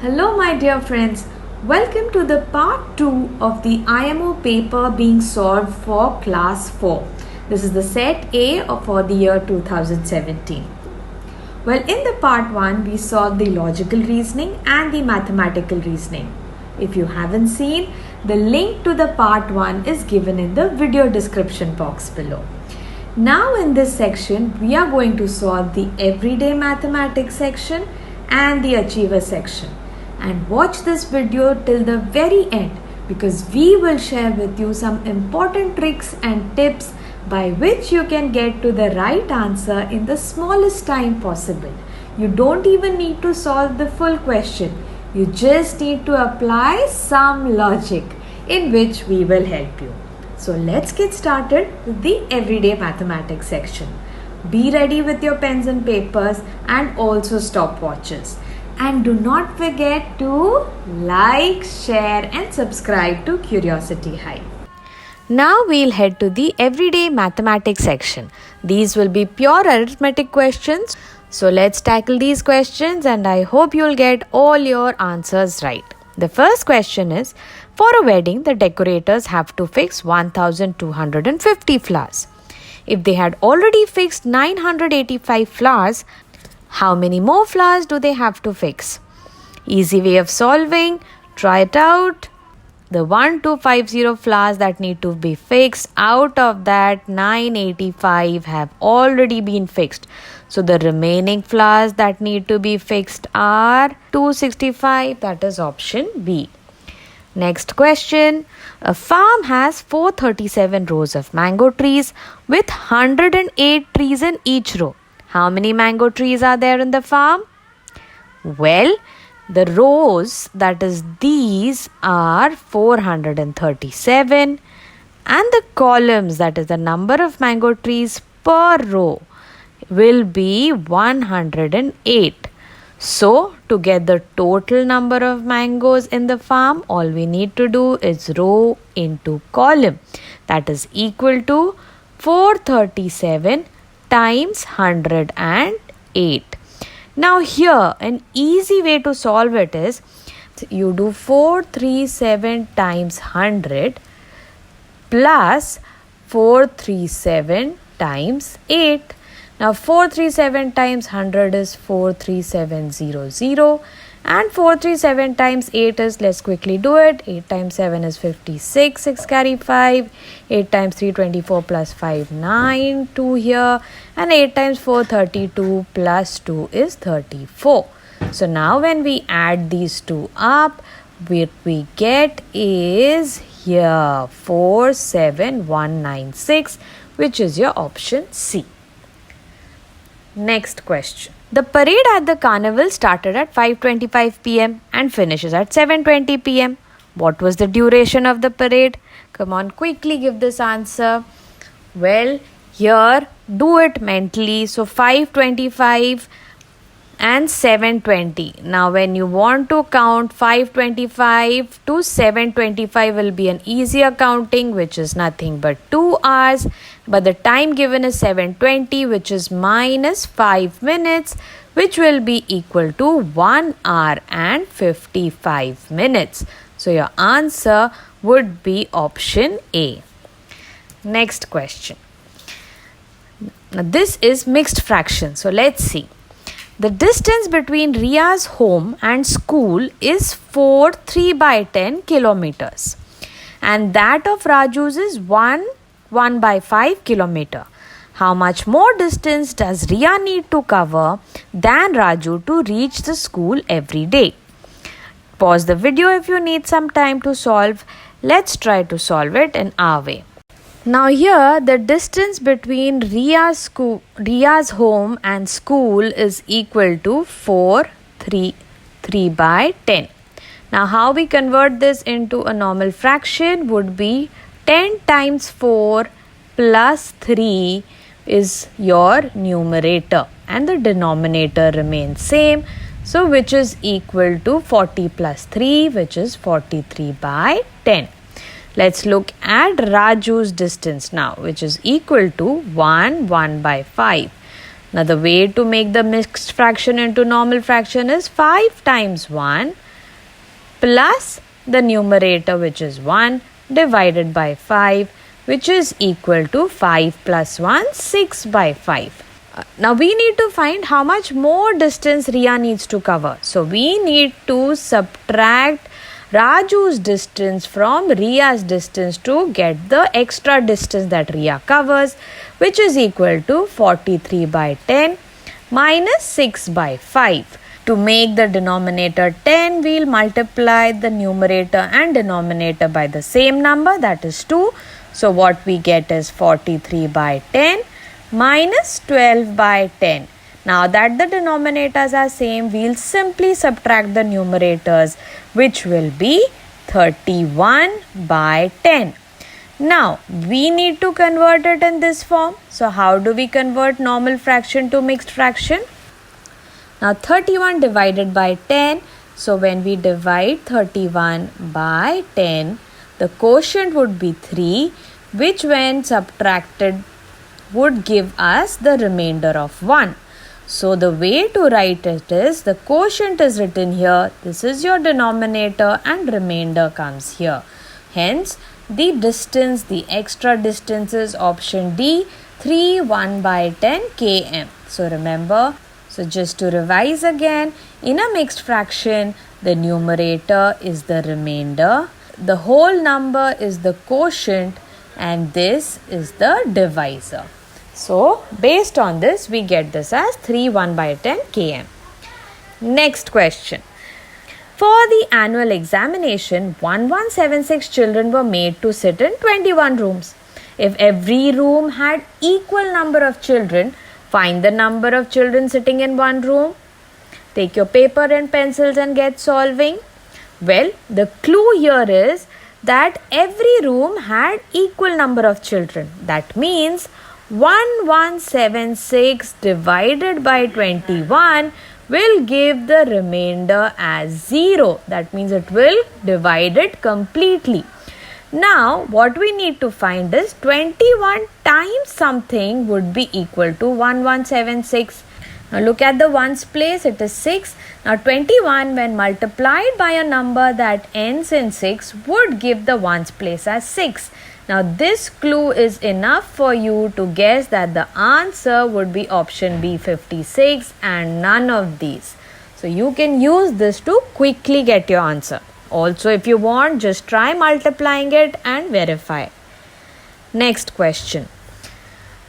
Hello, my dear friends. Welcome to the part 2 of the IMO paper being solved for class 4. This is the set A for the year 2017. Well, in the part 1, we solved the logical reasoning and the mathematical reasoning. If you haven't seen, the link to the part 1 is given in the video description box below. Now in this section, we are going to solve the everyday mathematics section and the achiever section. And watch this video till the very end because we will share with you some important tricks and tips by which you can get to the right answer in the smallest time possible. You don't even need to solve the full question. You just need to apply some logic in which we will help you. So let's get started with the everyday mathematics section. Be ready with your pens and papers and also stopwatches. And do not forget to like, share and subscribe to Curiosity Hive. Now we'll head to the everyday mathematics section. These will be pure arithmetic questions. So let's tackle these questions and I hope you'll get all your answers right. The first question is, for a wedding, the decorators have to fix 1250 flowers. If they had already fixed 985 flowers, how many more flowers do they have to fix? Easy way of solving. Try it out. The 1250 flowers that need to be fixed, out of that 985 have already been fixed. So the remaining flowers that need to be fixed are 265. That is option B. Next question. A farm has 437 rows of mango trees with 108 trees in each row. How many mango trees are there in the farm? Well, the rows, that is these, are 437 and the columns, that is the number of mango trees per row, will be 108. So, to get the total number of mangoes in the farm, all we need to do is row into column. That is equal to 437 times 108. Now here, an easy way to solve it is, you do 437 times 100 plus 437 times 8. Now 437 times 100 is 43700 and 437 times 8 is, let's quickly do it, 8 times 7 is 56, 6 carry 5, 8 times 3 24 plus 5 9, 2 here, and 8 times 4 32 plus 2 is 34. So now when we add these two up, what we get is here 47196, which is your option C. Next question. The parade at the carnival started at 5:25 p.m. and finishes at 7:20 p.m. What was the duration of the parade? Come on, quickly give this answer. Well, here, do it mentally. So, 5:25 and 7:20. Now, when you want to count 5:25 to 7:25 will be an easier counting, which is nothing but 2 hours. But the time given is 7:20, which is minus 5 minutes, which will be equal to 1 hour and 55 minutes. So your answer would be option A. Next question. Now this is mixed fraction. So let's see. The distance between Ria's home and school is 3/10 kilometers. And that of Raju's is 1/5 kilometer. How much more distance does Ria need to cover than Raju to reach the school every day? Pause the video if you need some time to solve. Let's try to solve it in our way. Now here the distance between Ria's home and school is equal to 3/10. Now how we convert this into a normal fraction would be 10 times 4 plus 3 is your numerator and the denominator remains same. So which is equal to 40 plus 3, which is 43/10. Let's look at Raju's distance now, which is equal to 1/5. Now the way to make the mixed fraction into normal fraction is 5 times 1 plus the numerator, which is 1, divided by 5, which is equal to 5 plus 1, 6 by 5. Now we need to find how much more distance Riya needs to cover. So we need to subtract Raju's distance from Riya's distance to get the extra distance that Riya covers, which is equal to 43 by 10 minus 6 by 5. To make the denominator 10, we'll multiply the numerator and denominator by the same number, that is 2. So what we get is 43 by 10 minus 12 by 10. Now that the denominators are same, we'll simply subtract the numerators, which will be 31 by 10. Now we need to convert it in this form. So how do we convert normal fraction to mixed fraction? Now 31 divided by 10. So when we divide 31 by 10, the quotient would be 3, which when subtracted would give us the remainder of 1. So the way to write it is, the quotient is written here, this is your denominator, and remainder comes here. Hence, the distance, the extra distance is option D, 3 1 by 10 km. So remember, so just to revise again, in a mixed fraction, the numerator is the remainder, the whole number is the quotient, and this is the divisor. So, based on this, we get this as 3 1 by 10 km. Next question. For the annual examination, 1176 children were made to sit in 21 rooms. If every room had equal number of children, find the number of children sitting in one room. Take your paper and pencils and get solving. Well, the clue here is that every room had equal number of children. That means 1176 divided by 21 will give the remainder as 0. That means it will divide it completely. Now what we need to find is 21 times something would be equal to 1176. Now look at the ones place, it is 6. Now 21 when multiplied by a number that ends in 6 would give the ones place as 6. Now this clue is enough for you to guess that the answer would be option B, 56, and none of these. So you can use this to quickly get your answer. Also, if you want, just try multiplying it and verify. Next question.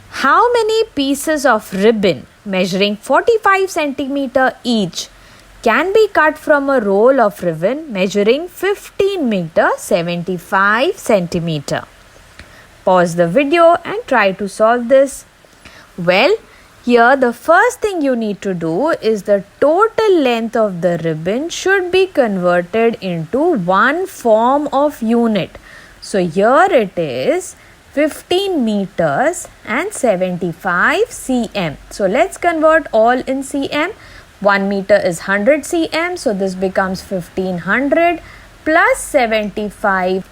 How many pieces of ribbon measuring 45 cm each can be cut from a roll of ribbon measuring 15 meter 75 cm? Pause the video and try to solve this. Well, here the first thing you need to do is the total length of the ribbon should be converted into one form of unit. So here it is 15 meters and 75 cm. So let's convert all in cm. 1 meter is 100 cm. So this becomes 1500 plus 75,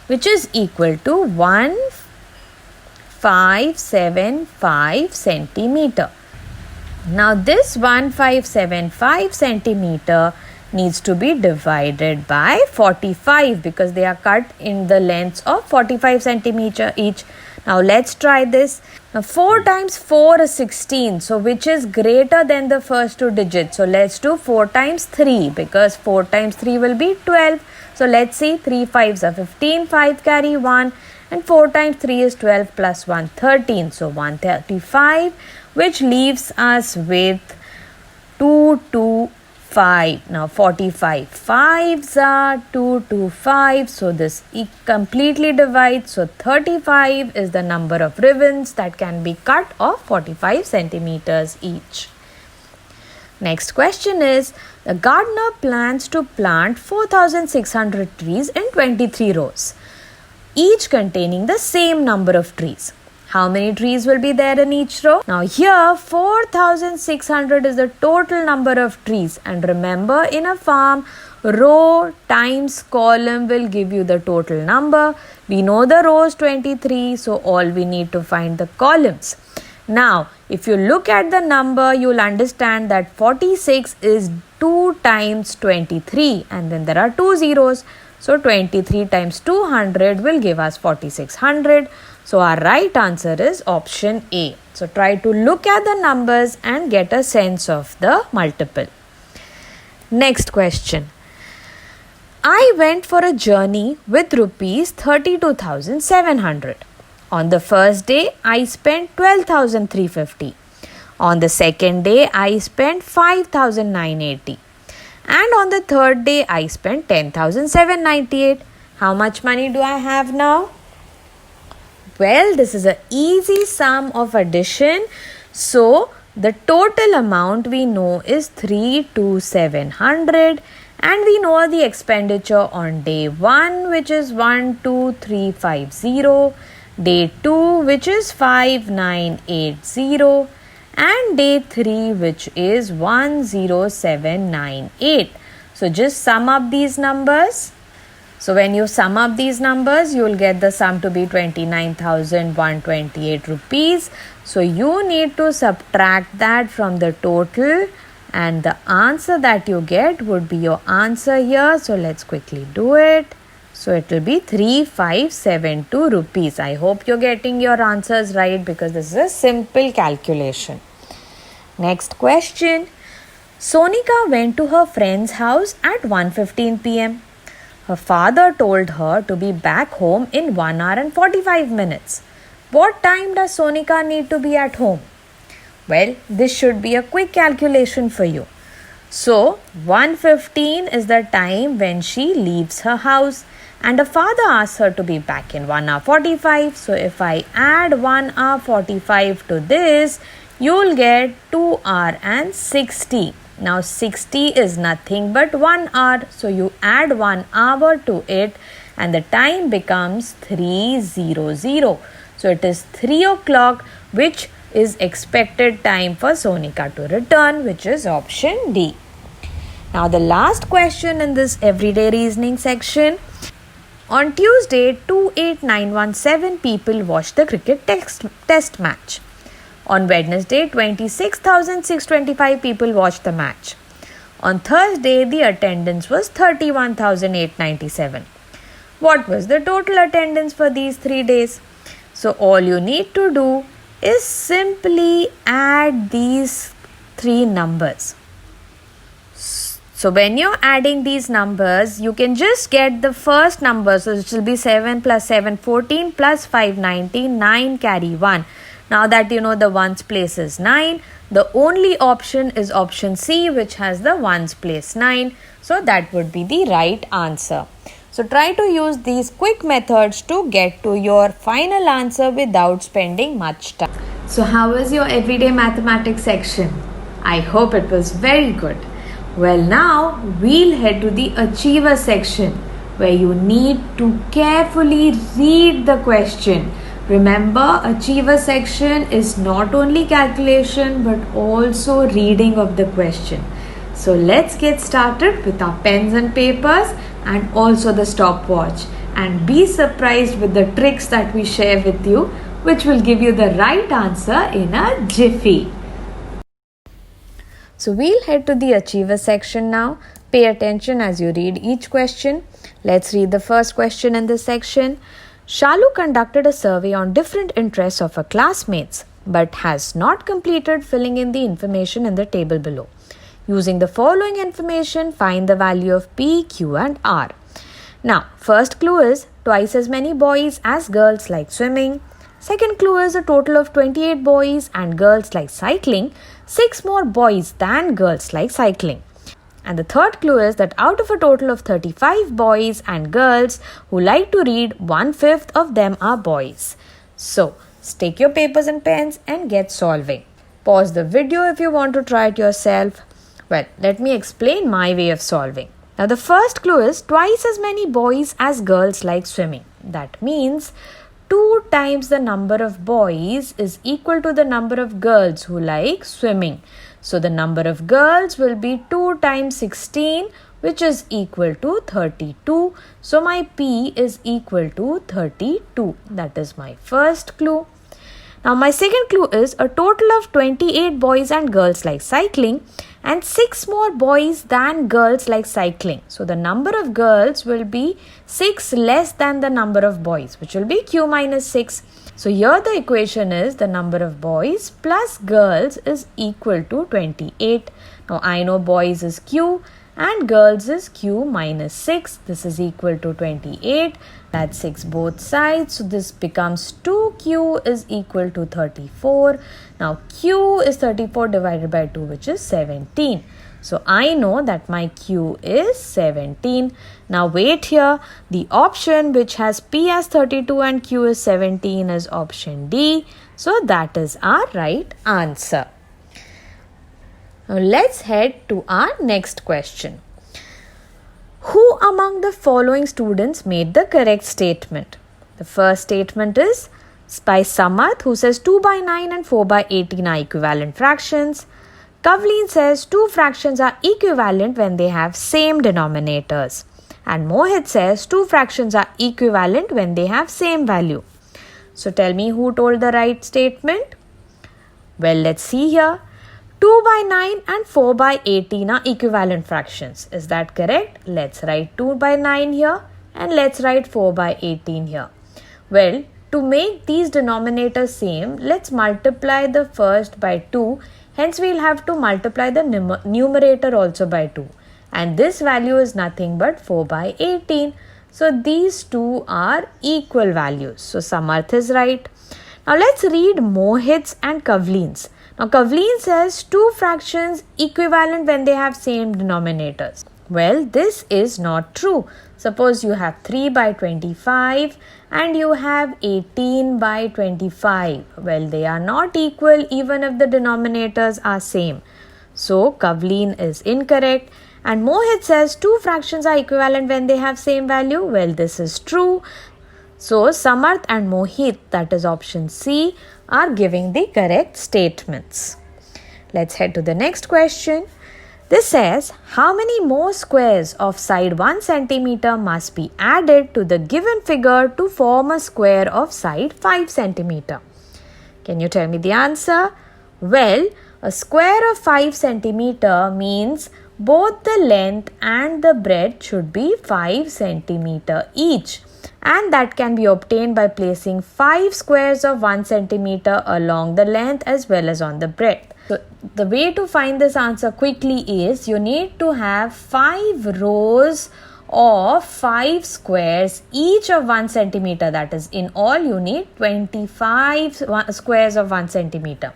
which is equal to 1575 centimeter. Now this 1575 centimeter needs to be divided by 45 because they are cut in the lengths of 45 centimeter each. Now let's try this. Now 4 times 4 is 16. So which is greater than the first two digits? So let's do 4 times 3 because 4 times 3 will be 12. So let's see, 3 5s are 15, 5 carry 1, and 4 times 3 is 12 plus 1, 13. So 135, which leaves us with 225. Now 45 5s are 225. So this completely divides. So 35 is the number of ribbons that can be cut of 45 centimeters each. Next question is, the gardener plans to plant 4,600 trees in 23 rows, each containing the same number of trees. How many trees will be there in each row? Now here 4,600 is the total number of trees, and remember, in a farm, row times column will give you the total number. We know the rows 23, so all we need to find the columns. Now, if you look at the number, you'll understand that 46 is 2 times 23 and then there are 2 zeros. So, 23 times 200 will give us 4600. So, our right answer is option A. So, try to look at the numbers and get a sense of the multiple. Next question. I went for a journey with rupees 32,700. On the first day, I spent 12,350. On the second day, I spent 5,980. And on the third day, I spent 10,798. How much money do I have now? Well, this is an easy sum of addition. So, the total amount we know is 3,700. And we know the expenditure on day 1, which is 12350. Day 2, which is 5980, and day 3, which is 10798. So just sum up these numbers. So when you sum up these numbers, you will get the sum to be 29,128 rupees. So you need to subtract that from the total, and the answer that you get would be your answer here. So let's quickly do it. So it will be 3572 rupees. I hope you're getting your answers right because this is a simple calculation. Next question. Sonika went to her friend's house at 1:15 p.m. Her father told her to be back home in 1 hour and 45 minutes. What time does Sonika need to be at home? Well, this should be a quick calculation for you. So 1:15 is the time when she leaves her house. And her father asks her to be back in 1 hour 45. So if I add 1 hour 45 to this, you'll get 2 hour and 60. Now 60 is nothing but 1 hour. So you add 1 hour to it and the time becomes 3:00. So it is 3 o'clock, which is expected time for Sonika to return, which is option D. Now the last question in this everyday reasoning section. On Tuesday, 28,917 people watched the cricket test match. On Wednesday, 26,625 people watched the match. On Thursday, the attendance was 31,897. What was the total attendance for these 3 days? So all you need to do is simply add these 3 numbers. So when you're adding these numbers, you can just get the first number. So it will be 7 plus 7, 14 plus 5, 19, 9 carry 1. Now that you know the ones place is 9, the only option is option C, which has the ones place 9. So that would be the right answer. So try to use these quick methods to get to your final answer without spending much time. So how was your everyday mathematics section? I hope it was very good. Well, now we'll head to the Achiever section where you need to carefully read the question. Remember, Achiever section is not only calculation but also reading of the question. So let's get started with our pens and papers and also the stopwatch, and be surprised with the tricks that we share with you, which will give you the right answer in a jiffy. So we'll head to the Achiever section now. Pay attention as you read each question. Let's read the first question in this section. Shalu conducted a survey on different interests of her classmates but has not completed filling in the information in the table below. Using the following information, find the value of P, Q and R. Now, first clue is twice as many boys as girls like swimming. Second clue is a total of 28 boys and girls like cycling. 6 more boys than girls like cycling. And the third clue is that out of a total of 35 boys and girls who like to read, 1/5 of them are boys. So, take your papers and pens and get solving. Pause the video if you want to try it yourself. Well, let me explain my way of solving. Now, the first clue is twice as many boys as girls like swimming. That means 2 times the number of boys is equal to the number of girls who like swimming. So the number of girls will be 2 times 16, which is equal to 32. So my P is equal to 32. That is my first clue. Now my second clue is a total of 28 boys and girls like cycling and 6 more boys than girls like cycling. So the number of girls will be 6 less than the number of boys, which will be q minus 6. So here the equation is the number of boys plus girls is equal to 28. Now I know boys is q and girls is q minus 6. This is equal to 28. That's 6 both sides. So this becomes 2q is equal to 34. Now q is 34 divided by 2, which is 17. So I know that my q is 17. Now wait here. The option which has p as 32 and q is 17 is option D. So that is our right answer. Now let's head to our next question. Who among the following students made the correct statement? The first statement is by Samarth, who says 2 by 9 and 4 by 18 are equivalent fractions. Kavleen says 2 fractions are equivalent when they have same denominators. And Mohit says 2 fractions are equivalent when they have same value. So tell me who told the right statement? Well, let's see here. 2 by 9 and 4 by 18 are equivalent fractions. Is that correct? Let's write 2 by 9 here and let's write 4 by 18 here. Well, to make these denominators same, let's multiply the first by 2. Hence, we'll have to multiply the numerator also by 2. And this value is nothing but 4 by 18. So, these two are equal values. So, Samarth is right. Now, let's read Mohit's and Kavleen's. Now, Kavleen says 2 fractions equivalent when they have same denominators. Well, this is not true. Suppose you have 3 by 25 and you have 18 by 25. Well, they are not equal even if the denominators are same. So, Kavleen is incorrect. And Mohit says 2 fractions are equivalent when they have same value. Well, this is true. So, Samarth and Mohit, that is option C, are giving the correct statements. Let's head to the next question. This says, how many more squares of side 1 centimeter must be added to the given figure to form a square of side 5 centimeter? Can you tell me the answer? Well, a square of 5 centimeter means both the length and the breadth should be 5 centimeter each. And that can be obtained by placing 5 squares of 1 centimeter along the length as well as on the breadth. So, the way to find this answer quickly is you need to have 5 rows of 5 squares, each of 1 centimeter. That is, in all you need 25 squares of 1 centimeter.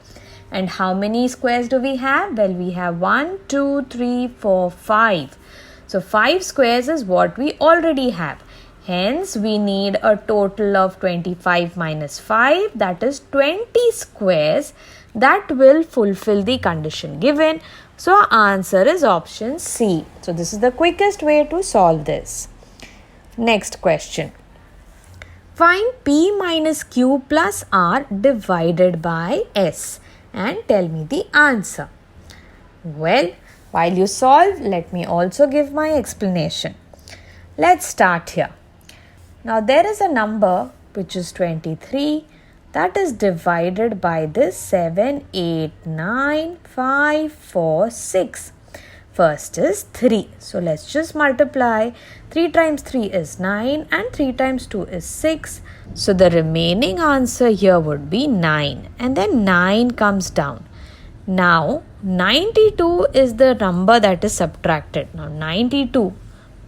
And how many squares do we have? Well, we have 1, 2, 3, 4, 5. So, 5 squares is what we already have. Hence, we need a total of 25 minus 5, that is 20 squares that will fulfill the condition given. So, our answer is option C. So, this is the quickest way to solve this. Next question. Find P minus Q plus R divided by S and tell me the answer. Well, while you solve, let me also give my explanation. Let's start here. Now, there is a number which is 23 that is divided by this 7, 8, 9, 5, 4, 6. First is 3. So, let's just multiply. 3 times 3 is 9 and 3 times 2 is 6. So, the remaining answer here would be 9 and then 9 comes down. Now, 92 is the number that is subtracted. Now, 92.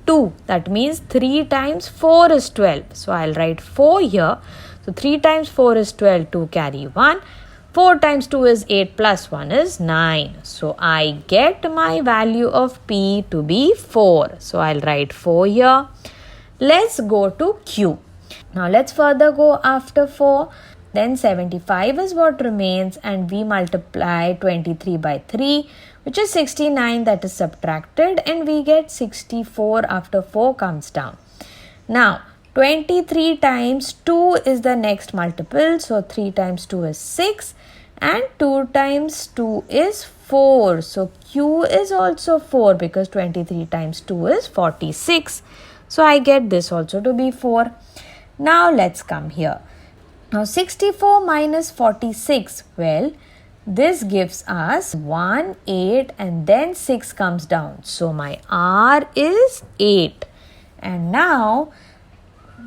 2. That means 3 times 4 is 12. So, I'll write 4 here. So, 3 times 4 is 12, 2 carry 1. 4 times 2 is 8 plus 1 is 9. So, I get my value of P to be 4. So, I'll write 4 here. Let's go to Q. Now, let's further go after 4. Then 75 is what remains and we multiply 23 by 3. Which is 69 that is subtracted and we get 64 after 4 comes down. Now, 23 times 2 is the next multiple. So, 3 times 2 is 6 and 2 times 2 is 4. So, Q is also 4 because 23 times 2 is 46. So, I get this also to be 4. Now, let's come here. Now 64 minus 46, well, this gives us 1, 8 and then 6 comes down. So my R is 8. And now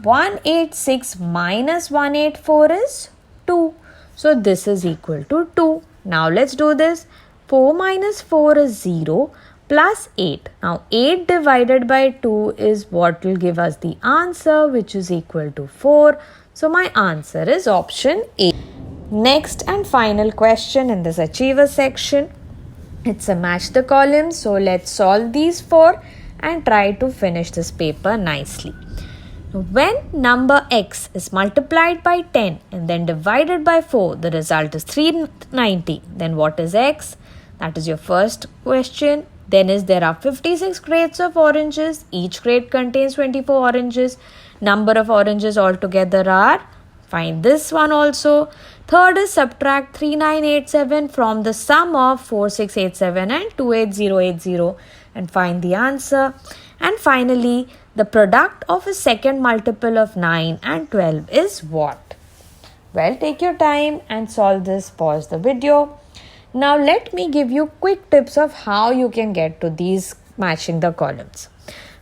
186 minus 184 is 2. So this is equal to 2. Now let's do this. 4 minus 4 is 0 plus 8. Now 8 divided by 2 is what will give us the answer, which is equal to 4. So my answer is option A. Next and final question in this achiever section. It's a match the columns. So let's solve these 4 and try to finish this paper nicely. When number x is multiplied by 10 and then divided by 4, the result is 390. Then what is x? That is your first question. Then there are 56 crates of oranges. Each crate contains 24 oranges. Number of oranges altogether are, find this one also. Third is subtract 3987 from the sum of 4687 and 28080 and find the answer. And finally, the product of a second multiple of 9 and 12 is what? Well, take your time and solve this. Pause the video. Now let me give you quick tips of how you can get to these matching the columns.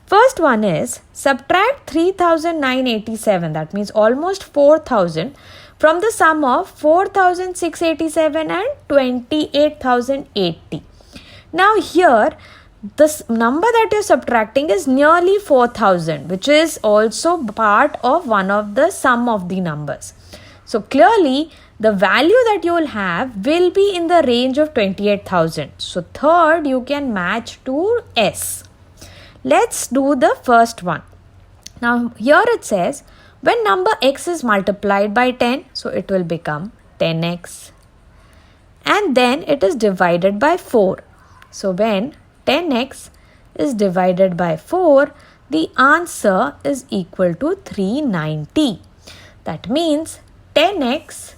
First one is subtract 3987, that means almost 4000, from the sum of 4687 and 28080. Now here, this number that you're subtracting is nearly 4000, which is also part of one of the sum of the numbers. So clearly, the value that you will have will be in the range of 28,000. So third, you can match to S. Let's do the first one. Now here it says, when number x is multiplied by 10, so it will become 10x. And then it is divided by 4. So when 10x is divided by 4, the answer is equal to 390. That means 10x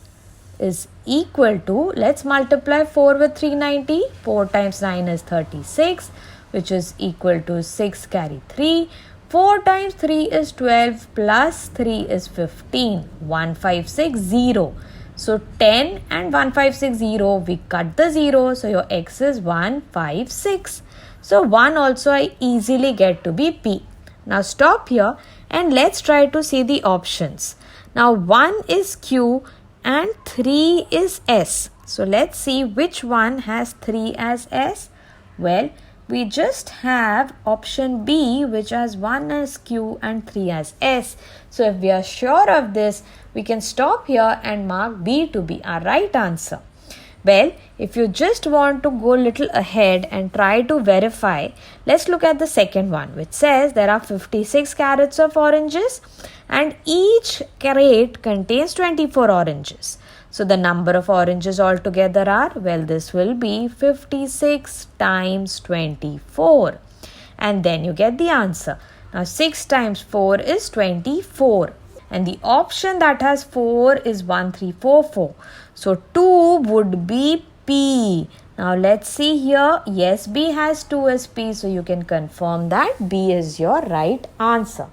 is equal to, let's multiply 4 with 390. 4 times 9 is 36, which is equal to 6 carry 3. 4 times 3 is 12 plus 3 is 15. 1560. So 10 and 1560, we cut the 0. So your x is 156. So 1 also I easily get to be P. Now stop here and let's try to see the options. Now 1 is Q and 3 is S. So let's see which one has 3 as S. Well, we just have option B, which has 1 as Q and 3 as S. So if we are sure of this, we can stop here and mark B to be our right answer. Well, if you just want to go a little ahead and try to verify, let's look at the second one, which says there are 56 carats of oranges and each crate contains 24 oranges. So the number of oranges altogether are, well, this will be 56 times 24. And then you get the answer. Now 6 times 4 is 24. And the option that has 4 is 1344. So 2 would be P. Now let's see here. Yes, B has 2 as P. So you can confirm that B is your right answer.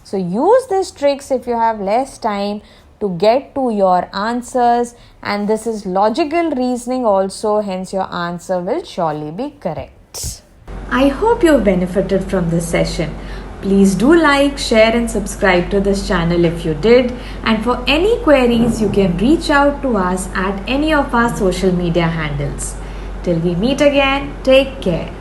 So use these tricks if you have less time to get to your answers, and this is logical reasoning also, hence your answer will surely be correct. I hope you have benefited from this session. Please do like, share and subscribe to this channel if you did, and for any queries you can reach out to us at any of our social media handles. Till we meet again, take care.